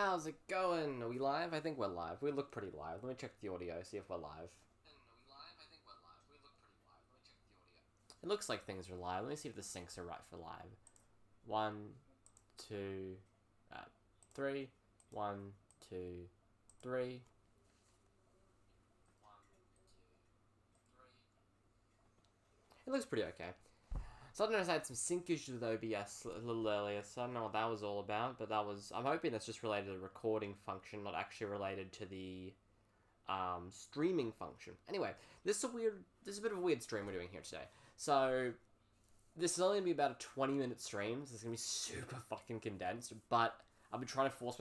How's it going? Are we live? I think we're live. We look pretty live. Let me check the audio, see if we're live. It looks like things are live. Let me see if the syncs are right for live. One, two, three. One, two, three. It looks pretty okay. So I noticed I had some sync issues with OBS a little earlier, so I don't know what that was all about, but I'm hoping that's just related to the recording function, not actually related to the streaming function. Anyway, this is a bit of a weird stream we're doing here today. So this is only gonna be about a 20-minute stream. So it's gonna be super fucking condensed, but I've been trying to not force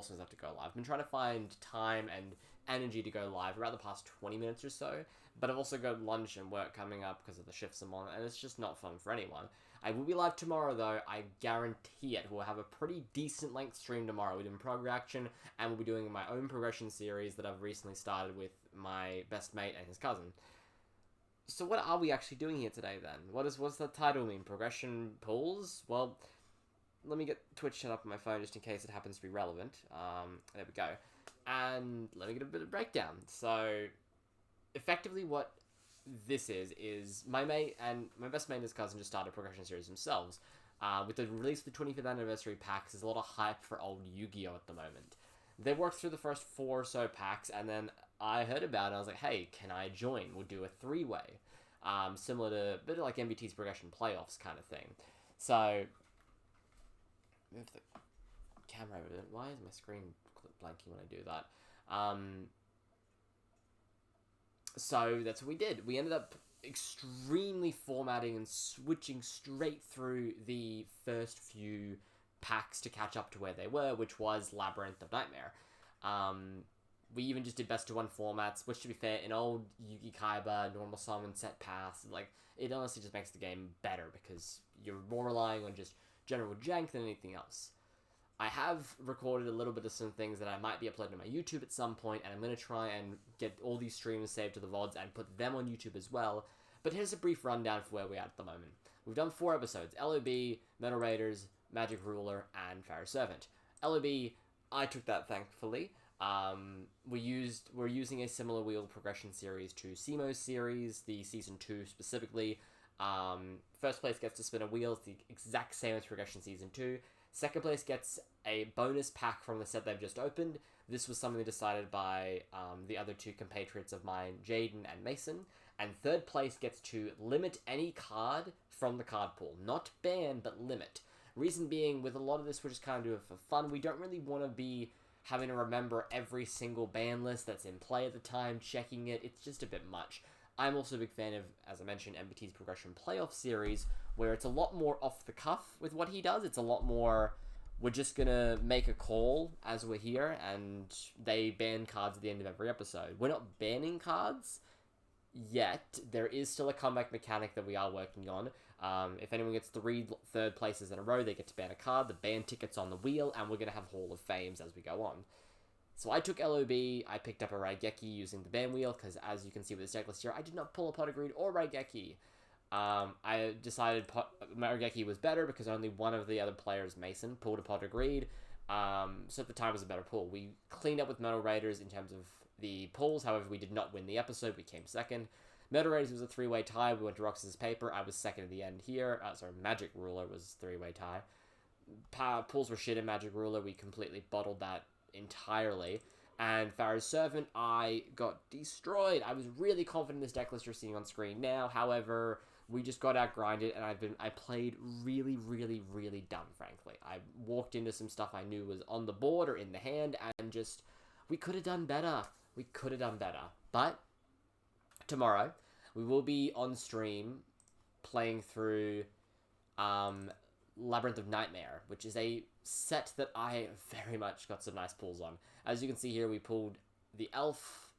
myself to go live. I've been trying to find time and energy to go live throughout the past 20 minutes or so. But I've also got lunch and work coming up because of the shifts I'm on, and it's just not fun for anyone. I will be live tomorrow, though. I guarantee it. We'll have a pretty decent length stream tomorrow. We're doing Prog Reaction, and we'll be doing my own progression series that I've recently started with my best mate and his cousin. So what are we actually doing here today, then? What's the title mean? Progression pools? Well, let me get Twitch set up on my phone just in case it happens to be relevant. There we go. And let me get a bit of breakdown. So, effectively what this is my mate and my best mate and his cousin just started a progression series themselves. With the release of the 25th anniversary packs, there's a lot of hype for old Yu-Gi-Oh! At the moment. They worked through the first 4 or so packs, and then I heard about it, I was like, hey, can I join? We'll do a 3-way. Similar to a bit of like MBT's progression playoffs kind of thing. So, move the camera over. Why is my screen blanking when I do that? So that's what we did. We ended up extremely formatting and switching straight through the first few packs to catch up to where they were, which was Labyrinth of Nightmare. We even just did best of 1 formats, which, to be fair, in old Yugi Kaiba, normal summon, set paths, like, it honestly just makes the game better because you're more relying on just general jank than anything else. I have recorded a little bit of some things that I might be uploading to my YouTube at some point, and I'm going to try and get all these streams saved to the VODs and put them on YouTube as well. But here's a brief rundown for where we're at the moment. We've done 4 episodes: LOB, Metal Raiders, Magic Ruler, and Pharaoh's Servant. LOB, I took that, thankfully. We're using a similar wheel progression series to Simo's series, the Season 2 specifically. First place gets to spin a wheel. It's the exact same as progression Season 2. Second place gets a bonus pack from the set they've just opened. This was something decided by the other 2 compatriots of mine, Jaden and Mason. And third place gets to limit any card from the card pool. Not ban, but limit. Reason being, with a lot of this, we're just kind of doing it for fun. We don't really want to be having to remember every single ban list that's in play at the time, checking it. It's just a bit much. I'm also a big fan of, as I mentioned, MBT's Progression Playoff series, where it's a lot more off the cuff with what he does. It's a lot more, we're just going to make a call as we're here, and they ban cards at the end of every episode. We're not banning cards yet. There is still a comeback mechanic that we are working on. If anyone gets 3 third places in a row, they get to ban a card. The ban ticket's on the wheel, and we're going to have Hall of Fames as we go on. So I took LOB, I picked up a Raigeki using the ban wheel, because as you can see with this deck list here, I did not pull a Pot of Greed or Raigeki. I decided Raigeki was better because only one of the other players, Mason, pulled a Pot of Greed. So at the time it was a better pull. We cleaned up with Metal Raiders in terms of the pulls, however we did not win the episode, we came second. Metal Raiders was a 3-way tie, we went to rock, scissors, paper, I was second at the end here. Magic Ruler was a 3-way tie. Pulls were shit in Magic Ruler, we completely bottled that entirely. And Pharaoh's Servant, I got destroyed. I was really confident in this deck list you're seeing on screen now. However, we just got outgrinded, and I played really, really, really dumb, frankly. I walked into some stuff I knew was on the board or in the hand, and just, we could have done better. We could have done better. But tomorrow, we will be on stream playing through Labyrinth of Nightmare, which is a set that I very much got some nice pulls on. As you can see here, we pulled the Elf,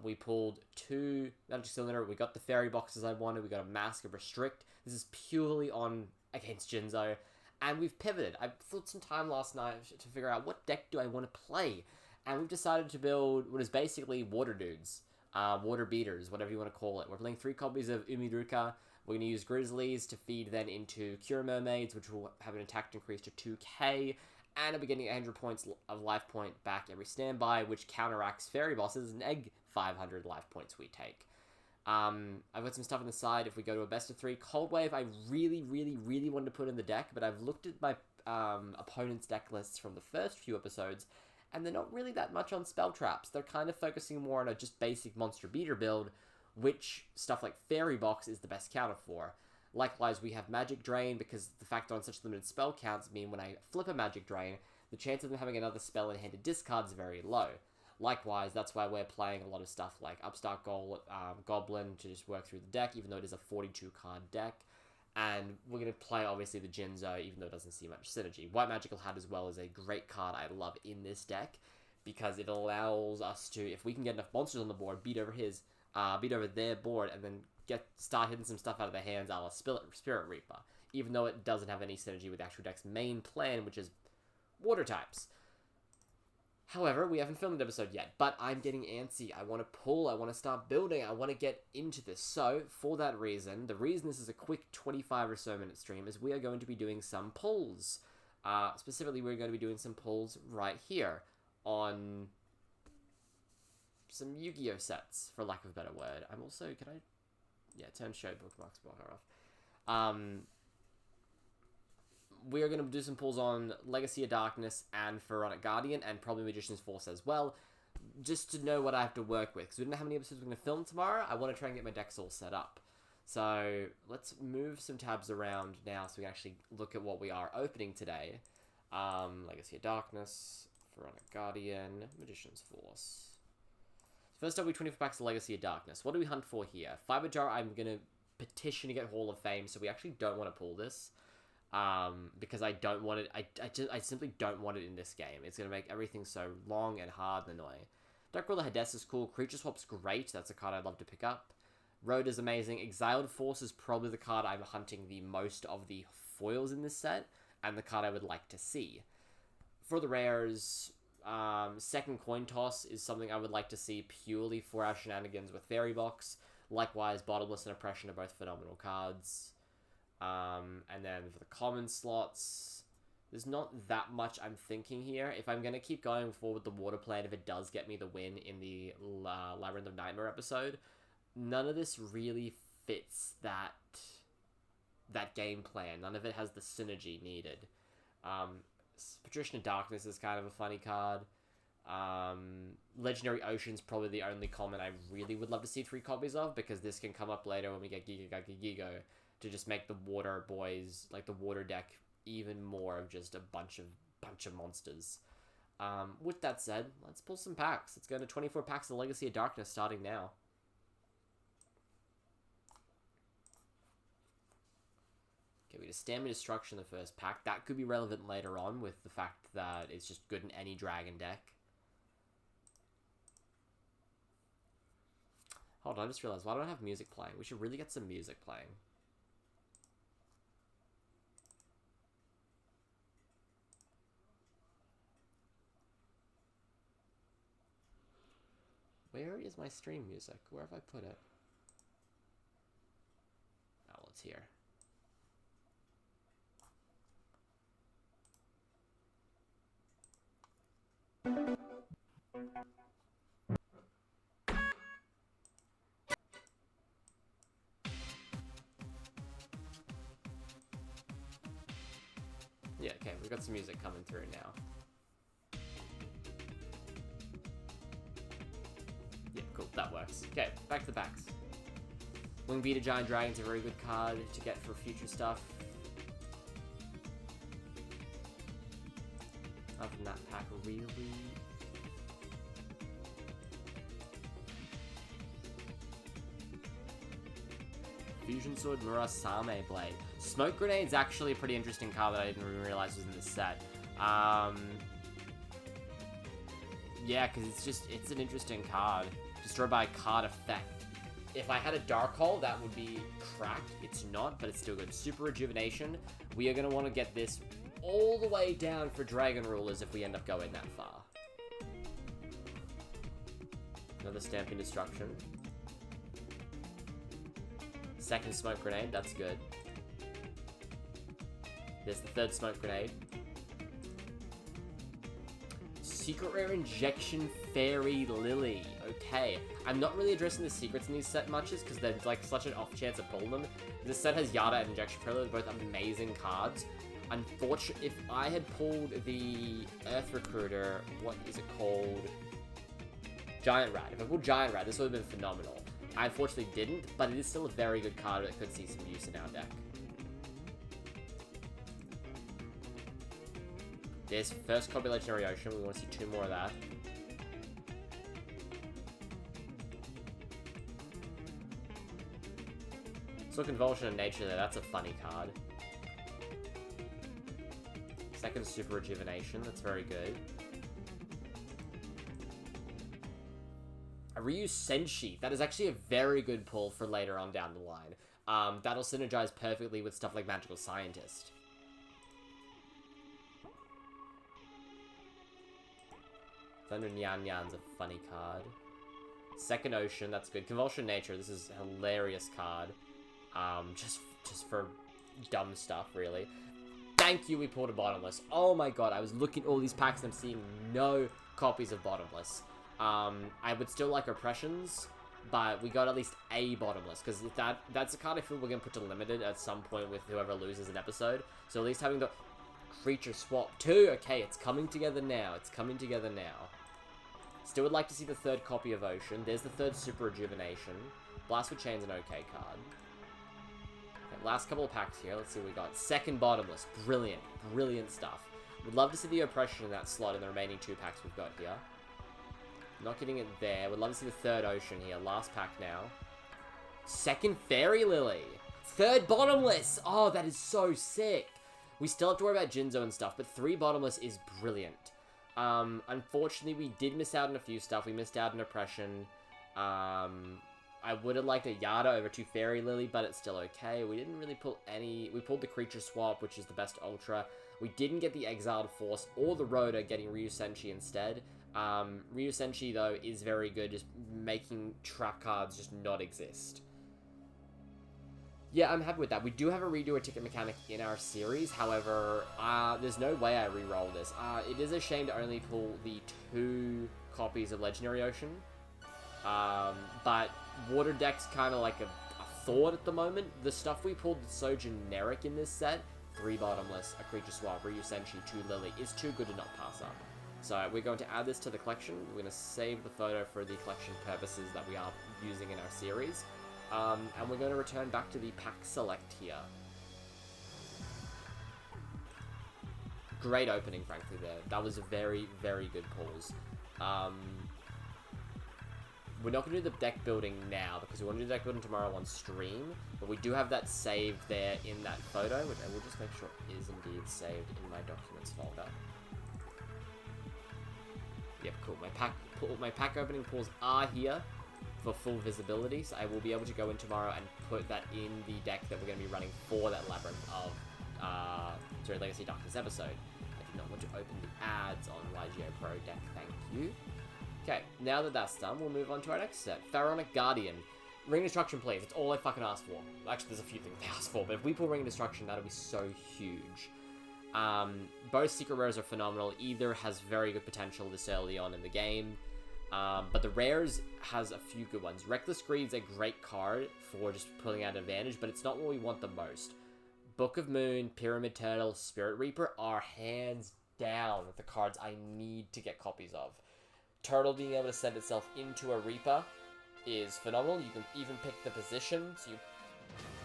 we pulled 2 Magic Cylinder, we got the Fairy Boxes I wanted, we got a Mask of Restrict. This is purely on against Jinzo, and we've pivoted. I thought some time last night to figure out what deck do I want to play, and we've decided to build what is basically Water Dudes. Water Beaters, whatever you want to call it. We're playing 3 copies of Umiruka. We're going to use Grizzlies to feed then into Cure Mermaids, which will have an attack increase to 2k, and I'll be getting 800 points of life point back every standby, which counteracts fairy bosses and egg 500 life points we take. I've got some stuff on the side. If we go to a best of 3, Cold Wave, I really, really, really wanted to put in the deck, but I've looked at my opponent's deck lists from the first few episodes, and they're not really that much on spell traps. They're kind of focusing more on a just basic monster beater build, which stuff like Fairy Box is the best counter for. Likewise, we have Magic Drain, because the fact they're on such limited spell counts mean when I flip a Magic Drain, the chance of them having another spell in hand to discard is very low. Likewise, that's why we're playing a lot of stuff like Upstart Goblin to just work through the deck, even though it is a 42-card deck. And we're going to play, obviously, the Jinzo, even though it doesn't see much synergy. White Magical Hat as well is a great card I love in this deck, because it allows us to, if we can get enough monsters on the board, beat over their board, and then start hitting some stuff out of their hands, a la Spirit Reaper, even though it doesn't have any synergy with the actual deck's main plan, which is water types. However, we haven't filmed an episode yet, but I'm getting antsy. I want to pull, I want to start building, I want to get into this. So, for that reason, the reason this is a quick 25 or so minute stream is we are going to be doing some pulls. Specifically, we're going to be doing some pulls right here on some Yu-Gi-Oh sets, for lack of a better word. I'm also, turn show bookmarks off. We are going to do some pulls on Legacy of Darkness and Pharaonic Guardian, and probably Magician's Force as well, just to know what I have to work with, because we don't know how many episodes we're going to film tomorrow. I want to try and get my decks all set up. So, let's move some tabs around now so we can actually look at what we are opening today. Legacy of Darkness, Pharaonic Guardian, Magician's Force. First up, we 24 packs of Legacy of Darkness. What do we hunt for here? Fiber Jar, I'm going to petition to get Hall of Fame, so we actually don't want to pull this. Because I don't want it, I simply don't want it in this game. It's going to make everything so long and hard and annoying. Dark Ruler Hades is cool. Creature Swap's great. That's a card I'd love to pick up. Road is amazing. Exiled Force is probably the card I'm hunting the most of the foils in this set, and the card I would like to see. For the rares, Second Coin Toss is something I would like to see purely for our shenanigans with Fairy Box. Likewise, Bottomless and Oppression are both phenomenal cards. And then for the common slots, there's not that much I'm thinking here. If I'm going to keep going forward with the water plan, if it does get me the win in the Labyrinth of Nightmare episode, none of this really fits that game plan. None of it has the synergy needed. Patrician of Darkness is kind of a funny card. Legendary Ocean's probably the only common I really would love to see 3 copies of, because this can come up later when we get Giga to just make the water boys, like the water deck, even more of just a bunch of monsters. With that said, let's pull some packs. Let's go to 24 packs of Legacy of Darkness starting now. Okay, we just Stamina Destruction in the first pack. That could be relevant later on with the fact that it's just good in any dragon deck. Hold on, I just realized, why don't I have music playing? We should really get some music playing. Where is my stream music? Where have I put it? Oh, well, it's here. Yeah, okay, we've got some music coming through now. Yeah, cool, that works. Okay, back to the packs. Wingbeater Giant Dragon's a very good card to get for future stuff. Other than that pack, really... Fusion Sword, Murasame Blade. Smoke Grenade's actually a pretty interesting card that I didn't even realize was in this set. Yeah, because it's an interesting card. Destroyed by a card effect. If I had a Dark Hole, that would be cracked. It's not, but it's still good. Super Rejuvenation. We are going to want to get this all the way down for Dragon Rulers if we end up going that far. Another Stamping Destruction. Second Smoke Grenade, that's good. There's the third Smoke Grenade. Secret Rare Injection Fairy Lily. Okay. I'm not really addressing the secrets in these set muches because there's like such an off chance of pulling them. This set has Yada and Injection Fairy Lily, both amazing cards. Unfortunately, if I had pulled the Earth Recruiter, what is it called? Giant Rat. If I pulled Giant Rat, this would have been phenomenal. I unfortunately didn't, but it is still a very good card that could see some use in our deck. There's first copy Legendary Ocean. We want to see 2 more of that. So Convulsion of Nature there. That's a funny card. Second Super Rejuvenation. That's very good. A Ryu Senshi. That is actually a very good pull for later on down the line. That'll synergize perfectly with stuff like Magical Scientist. Thunder Nyan Nyan's a funny card. Second Ocean, that's good. Convulsion Nature, this is a hilarious card. Just for dumb stuff, really. Thank you, we pulled a Bottomless. Oh my god, I was looking at all these packs and I'm seeing no copies of Bottomless. I would still like Oppressions, but we got at least a Bottomless, because that's a card I feel we're going to put to Limited at some point with whoever loses an episode. So at least having the Creature Swap too. Okay, it's coming together now. It's coming together now. Still would like to see the third copy of Ocean. There's the third Super Rejuvenation. Blast with Chain's an okay card. Okay, last couple of packs here. Let's see what we got. Second Bottomless. Brilliant. Brilliant stuff. Would love to see the Oppression in that slot in the remaining 2 packs we've got here. Not getting it there. Would love to see the third Ocean here. Last pack now. Second Fairy Lily. Third Bottomless. Oh, that is so sick. We still have to worry about Jinzo and stuff, but 3 Bottomless is brilliant. Unfortunately, we did miss out on a few stuff. We missed out on Oppression. I would have liked a Yada over 2 Fairy Lily, but it's still okay. We didn't really pull any... We pulled the Creature Swap, which is the best Ultra. We didn't get the Exiled Force or the Rhoda, getting Ryu Senshi instead. Ryu Senshi, though, is very good, just making trap cards just not exist. Yeah, I'm happy with that. We do have a redo a ticket mechanic in our series. However, there's no way I re-roll this. It is a shame to only pull the 2 copies of Legendary Ocean. But Water Deck's kind of like a thought at the moment. The stuff we pulled is so generic in this set. 3 Bottomless, a Creature Swap, Ryu Senshi, 2 Lily, is too good to not pass up. So we're going to add this to the collection. We're going to save the photo for the collection purposes that we are using in our series. And we're going to return back to the pack select here. Great opening, frankly, there. That was a very, very good pause. We're not going to do the deck building now, because we want to do deck building tomorrow on stream. But we do have that saved there in that photo, which I will just make sure is indeed saved in my documents folder. Yep, cool. My pack opening pulls are here for full visibility, so I will be able to go in tomorrow and put that in the deck that we're going to be running for that Labyrinth of Legacy Darkness episode. I do not want to open the ads on YGO Pro deck, thank you. Okay, now that that's done, we'll move on to our next set. Pharaonic Guardian. Ring Destruction, please. That's all I fucking asked for. Actually, there's a few things I asked for, but if we pull Ring Destruction, that'll be so huge. Both Secret Rares are phenomenal. Either has very good potential this early on in the game. But the Rares has a few good ones. Reckless Greed's a great card for just pulling out advantage, but it's not what we want the most. Book of Moon, Pyramid Turtle, Spirit Reaper are hands down the cards I need to get copies of. Turtle being able to send itself into a Reaper is phenomenal. You can even pick the position, so you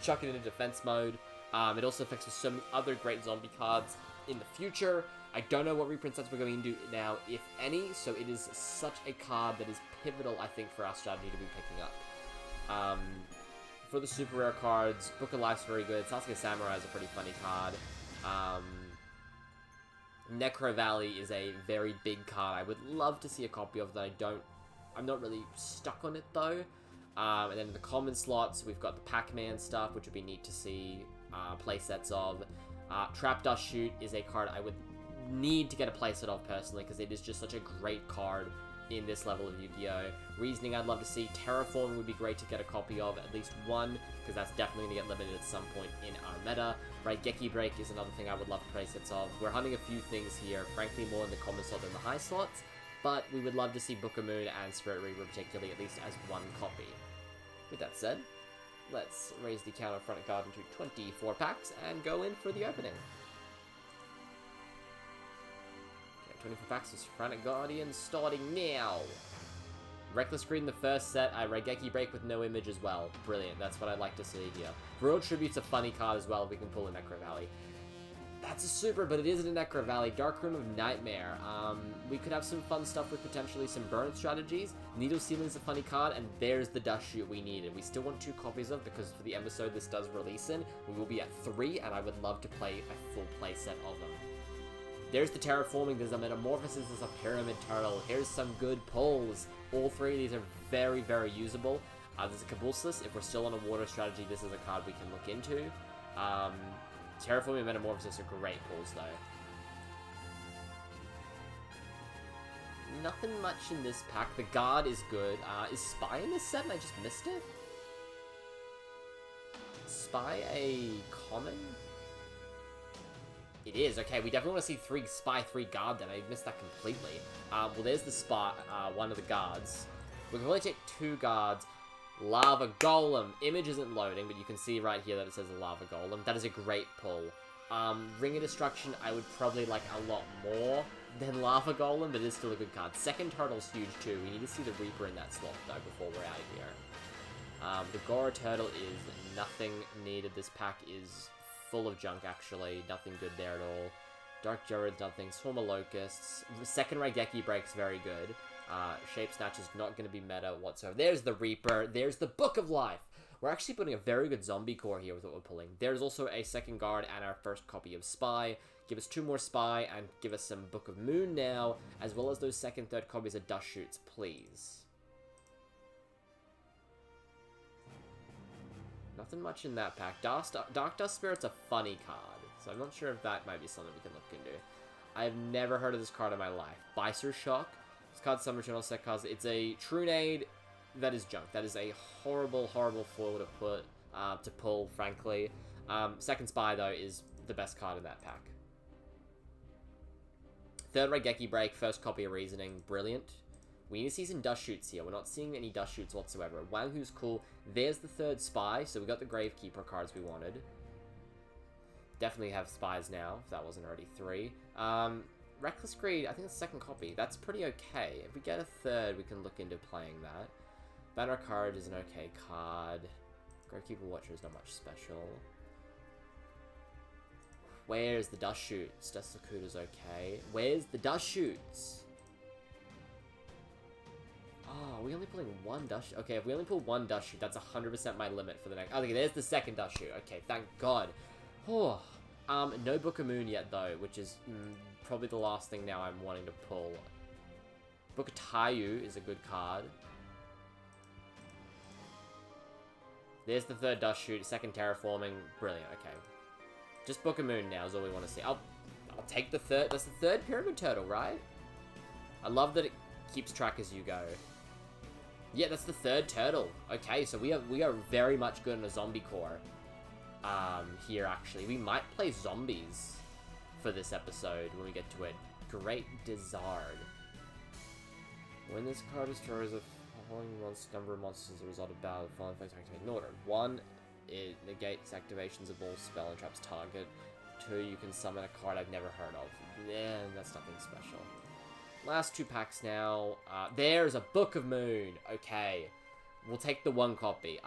chuck it into defense mode. It also affects with so many other great zombie cards in the future. I don't know what reprints sets we're going to do now, if any, so it is such a card that is pivotal, I think, for our strategy to be picking up. For the super rare cards, Book of Life's very good. Sasuke Samurai is a pretty funny card. Necro Valley is a very big card. I would love to see a copy of that. I'm not really stuck on it, though. And then in the common slots, we've got the Pac-Man stuff, which would be neat to see playsets of. Trap Dust Shoot is a card I would need to get a playset of personally, because it is just such a great card in this level of Yu-Gi-Oh! Reasoning I'd love to see. Terraforming would be great to get a copy of, at least one, because that's definitely going to get limited at some point in our meta. Raigeki Break is another thing I would love play sets of. We're hunting a few things here, frankly more in the common slot than the high slots, but we would love to see Book of Moon and Spirit Reaper particularly at least as one copy. With that said, let's raise the count of Front Garden to 24 packs and go in for the opening. 24 packs is Frantic Guardian starting now. Reckless Greed in the first set, Raigeki Break with no image as well. Brilliant, that's what I'd like to see here. Royal Tribute's a funny card as well if we can pull a Necro Valley. That's a super, but it isn't a Necro Valley. Dark Room of Nightmare. We could have some fun stuff with potentially some burn strategies. Needle Ceiling's a funny card, and there's the Dust Shoot we needed. We still want 2 copies of, because for the episode this does release in, we will be at 3, and I would love to play a full play set of them. There's the Terraforming, there's a Metamorphosis, there's a Pyramid Turtle. Here's some good pulls. All 3 of these are very, very usable. There's a Cabulsis. If we're still on a water strategy, this is a card we can look into. Terraforming and Metamorphosis are great pulls, though. Nothing much in this pack. The Guard is good. Is Spy in this set and I just missed it? Spy a common? It is. Okay, we definitely want to see 3 Spy, 3 Guard then. I missed that completely. Well, there's the Spy, one of the Guards. We can only take 2 Guards. Lava Golem. Image isn't loading, but you can see right here that it says a Lava Golem. That is a great pull. Ring of Destruction, I would probably like a lot more than Lava Golem, but it is still a good card. Second Turtle's huge too. We need to see the Reaper in that slot, though, before we're out of here. The Gora Turtle is nothing needed. This pack is full of junk, actually. Nothing good there at all. Dark Jared's nothing. Swarm of Locusts. The second Raigeki Break's very good. Shape Snatch is not going to be meta whatsoever. There's the Reaper. There's the Book of Life. We're actually putting a very good zombie core here with what we're pulling. There's also a second Guard and our first copy of Spy. Give us 2 more Spy and give us some Book of Moon now, as well as those second, third copies of Dust Shoots, please. Nothing much in that pack. Dark Dust Spirit's a funny card, so I'm not sure if that might be something we can look into. I've never heard of this card in my life. Bicer Shock. This card's some return on set cards. It's a Trunade that is junk. That is a horrible, horrible foil to put, to pull, frankly. Second Spy, though, is the best card in that pack. Third Raigeki Break, first copy of Reasoning, brilliant. We need to see some Dust Shoots here. We're not seeing any Dust Shoots whatsoever. Wang Hu's cool. There's the third Spy, so we got the Gravekeeper cards we wanted. Definitely have Spies now, if that wasn't already 3. Reckless Greed, I think it's the second copy. That's pretty okay. If we get a third, we can look into playing that. Banner card is an okay card. Gravekeeper Watcher is not much special. Where's the Dust Shoots? Destitute okay. Where's the Dust Shoots? Oh, are we only pulling 1 Dust Shoot? Okay, if we only pull 1 Dust Shoot, that's 100% my limit for the next... Okay, there's the second Dust Shoot. Okay, thank God. Oh, no Book of Moon yet, though, which is probably the last thing now I'm wanting to pull. Book of Taiyu is a good card. There's the third Dust Shoot, second Terraforming. Brilliant, okay. Just Book of Moon now is all we want to see. I'll take the third... That's the third Pyramid Turtle, right? I love that it keeps track as you go. Yeah, that's the third turtle. Okay, so we are very much good in a zombie core. Here, actually. We might play zombies for this episode when we get to it. Great Dizard. When this card destroys a following number of monsters as a result of battle, the following effects activate in order. 1, it negates activations of all spell and traps target. 2, you can summon a card I've never heard of. Yeah, that's nothing special. Last 2 packs now. There's a Book of Moon. Okay. We'll take the 1 copy.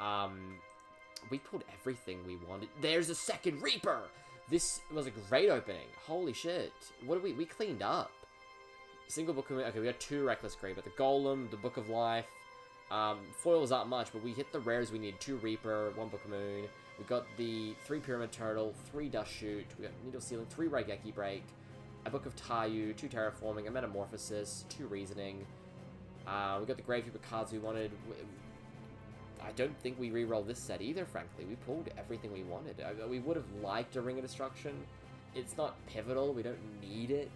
We pulled everything we wanted. There's a second Reaper! This was a great opening. Holy shit. What did we cleaned up. Single Book of Moon. Okay, we got 2 Reckless Greed, but the Golem, the Book of Life. Foils aren't much, but we hit the rares we need. 2 Reaper, 1 Book of Moon. We got the 3 Pyramid Turtle, 3 Dust Shoot. We got Needle Ceiling, 3 Raigeki Break. A Book of Taiyu, 2 Terraforming, a Metamorphosis, 2 Reasoning. We got the Gravekeeper cards we wanted. I don't think we re-rolled this set either, frankly. We pulled everything we wanted. We would have liked a Ring of Destruction. It's not pivotal. We don't need it.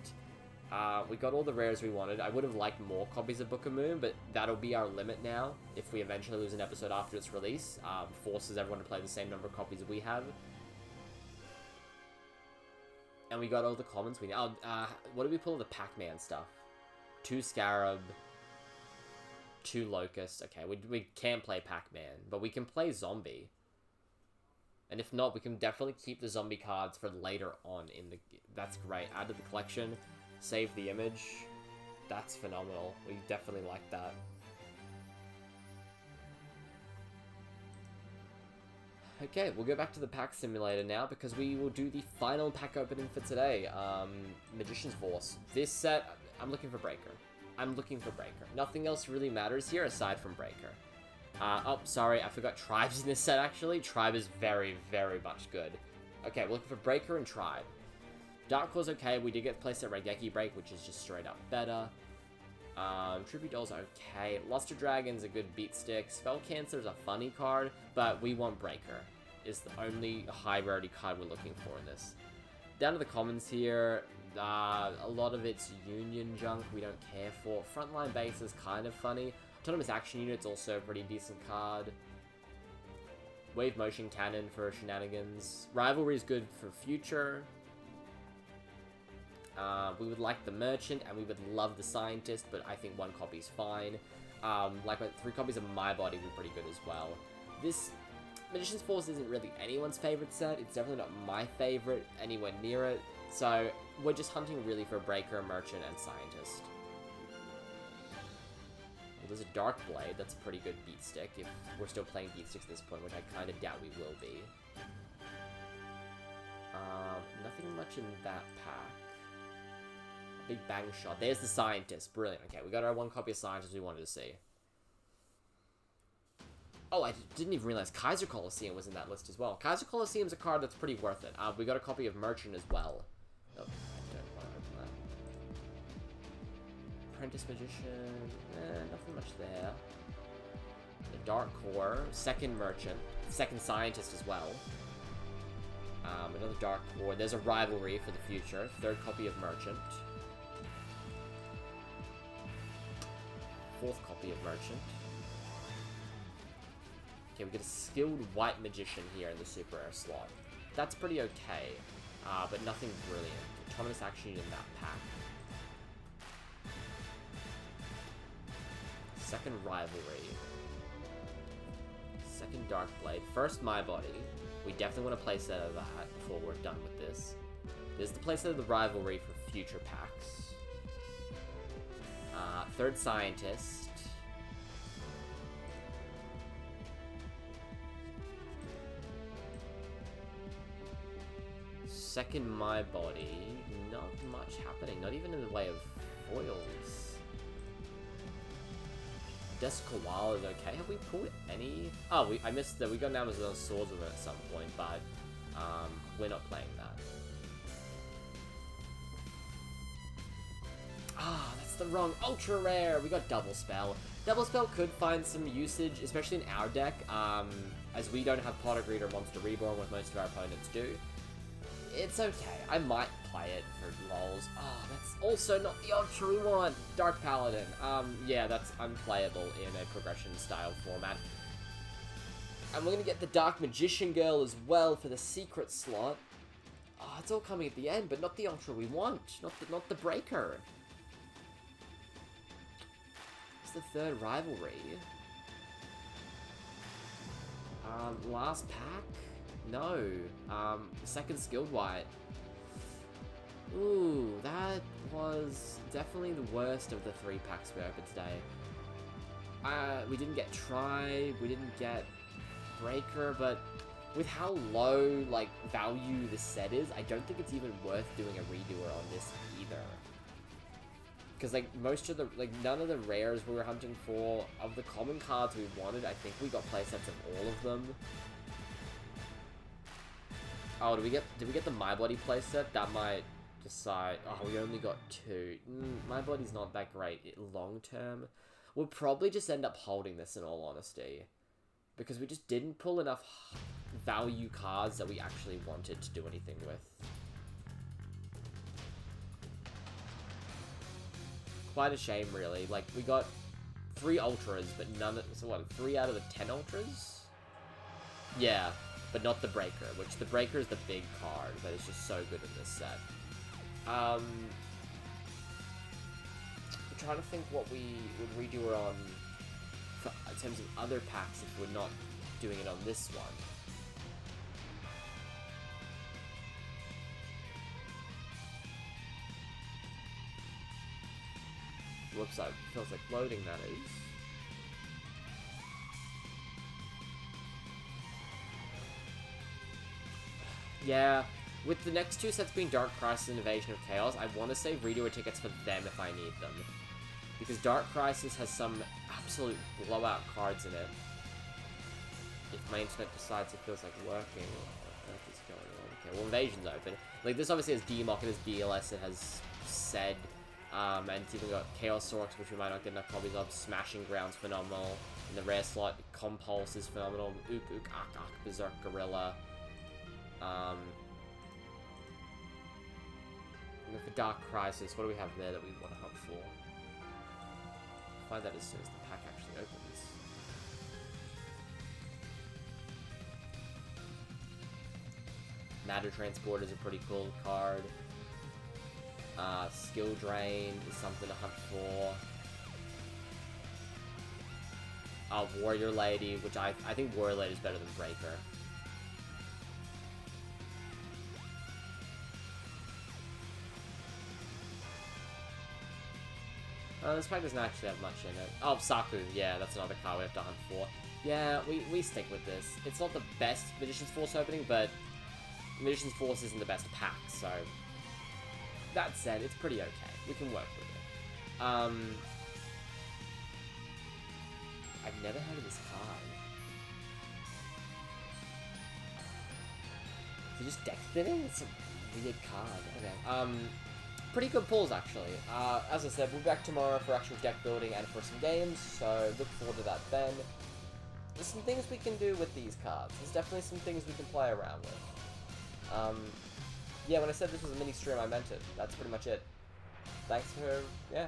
We got all the rares we wanted. I would have liked more copies of Book of Moon, but that'll be our limit now. If we eventually lose an episode after its release, forces everyone to play the same number of copies we have. And we got all the commons we need. What did we pull? The Pac-Man stuff. 2 Scarab. 2 Locust. Okay, we can't play Pac-Man, but we can play Zombie. And if not, we can definitely keep the zombie cards for later on in the... That's great. Add to the collection. Save the image. That's phenomenal. We definitely like that. Okay, we'll go back to the pack simulator now because we will do the final pack opening for today. Magician's Force. This set, I'm looking for Breaker. I'm looking for Breaker. Nothing else really matters here aside from Breaker. Oh, sorry, I forgot Tribes in this set, actually. Tribe is very, very much good. Okay, we're looking for Breaker and Tribe. Dark Claw's okay. We did get placed at Raigeki Break, which is just straight up better. Trippy Doll's okay. Luster Dragon's a good beat stick. Spell Cancer's a funny card, but we want Breaker. Is the only high rarity card we're looking for in this. Down to the commons here. A lot of it's Union junk we don't care for. Frontline Base is kind of funny. Autonomous Action Unit's also a pretty decent card. Wave Motion Cannon for shenanigans. Rivalry is good for future. We would like the Merchant, and we would love the Scientist, but I think 1 copy is fine. Like 3 copies of My Body would be pretty good as well. This Magician's Force isn't really anyone's favorite set. It's definitely not my favorite, anywhere near it. So we're just hunting really for Breaker, Merchant, and Scientist. Well, there's a Dark Blade. That's a pretty good beat stick if we're still playing beat sticks at this point, which I kind of doubt we will be. Nothing much in that pack. Big Bang Shot. There's the Scientist. Brilliant. Okay, we got our 1 copy of Scientist we wanted to see. Oh, I didn't even realize Kaiser Coliseum was in that list as well. Kaiser Coliseum's a card that's pretty worth it. We got a copy of Merchant as well. Oh, I don't want to open that. Apprentice Magician. Nothing much there. The Dark Core. 2nd Merchant. 2nd Scientist as well. Another Dark Core. There's a Rivalry for the future. 3rd copy of Merchant. 4th copy of Merchant. Okay, we get a Skilled White Magician here in the Super Rare slot. That's pretty okay, but nothing brilliant. Autonomous Action in that pack. 2nd Rivalry. 2nd Dark Blade. 1st My Body. We definitely want to place that of that before we're done with this. There's the place of the Rivalry for future packs. 3rd Scientist. 2nd My Body. Not much happening. Not even in the way of foils. Descoal is okay. Have we pulled any? Oh, I missed that. We got an Amazon Swords with it at some point, but we're not playing that. That's the wrong ultra rare. We got Double Spell. Double Spell could find some usage, especially in our deck, as we don't have Pot of Greed or Monster Reborn, what most of our opponents do. It's okay. I might play it for lols. That's also not the ultra we want. Dark Paladin. Yeah, that's unplayable in a progression style format. And we're gonna get the Dark Magician Girl as well for the secret slot. It's all coming at the end, but not the ultra we want. Not the Breaker. It's the 3rd Rivalry. Last pack? No. 2nd Skilled White. Ooh, that was definitely the worst of the 3 packs we opened today. We didn't get Tribe, we didn't get Breaker, but with how low, like, value this set is, I don't think it's even worth doing a redoer on this either. Because, like, most of the, like, none of the rares we were hunting for, of the common cards we wanted, I think we got playsets of all of them. Oh, did we get the My Body playset? That might decide. Oh, we only got 2. My Body's not that great long term. We'll probably just end up holding this in all honesty. Because we just didn't pull enough value cards that we actually wanted to do anything with. quite a shame, really. Like, we got 3 Ultras, but none of... So what, 3 out of the 10 Ultras? Yeah, but not the Breaker, which the Breaker is the big card, but it's just so good in this set. I'm trying to think what we would redo it on in terms of other packs if we're not doing it on this one. Looks like, feels like loading, that is. Yeah, with the next 2 sets being Dark Crisis and Invasion of Chaos, I want to save redo tickets for them if I need them. Because Dark Crisis has some absolute blowout cards in it. If my internet decides it feels like working, what is going on? Okay, well, Invasion's open. Like, this obviously has DMOC and has BLS, it has said, and it's even got Chaos Sorks, which we might not get enough copies of. Smashing Ground's phenomenal. In the rare slot, Compulse is phenomenal. Ook Ook Ak Ak Berserk Gorilla. And for Dark Crisis, what do we have there that we want to hunt for? Find that as soon as the pack actually opens. Matter Transport is a pretty cool card. Skill Drain is something to hunt for. Warrior Lady, which I think Warrior Lady is better than Breaker. This pack doesn't actually have much in it. Oh, Saku, yeah, that's another card we have to hunt for. Yeah, we stick with this. It's not the best Magician's Force opening, but Magician's Force isn't the best pack, so... That said, it's pretty okay. We can work with it. I've never heard of this card. Is it just deck thinning? It's a weird card. Okay. Pretty good pulls, actually. As I said, we'll be back tomorrow for actual deck building and for some games, so look forward to that then. There's some things we can do with these cards. There's definitely some things we can play around with. Yeah, when I said this was a mini stream, I meant it. That's pretty much it. Thanks for, yeah,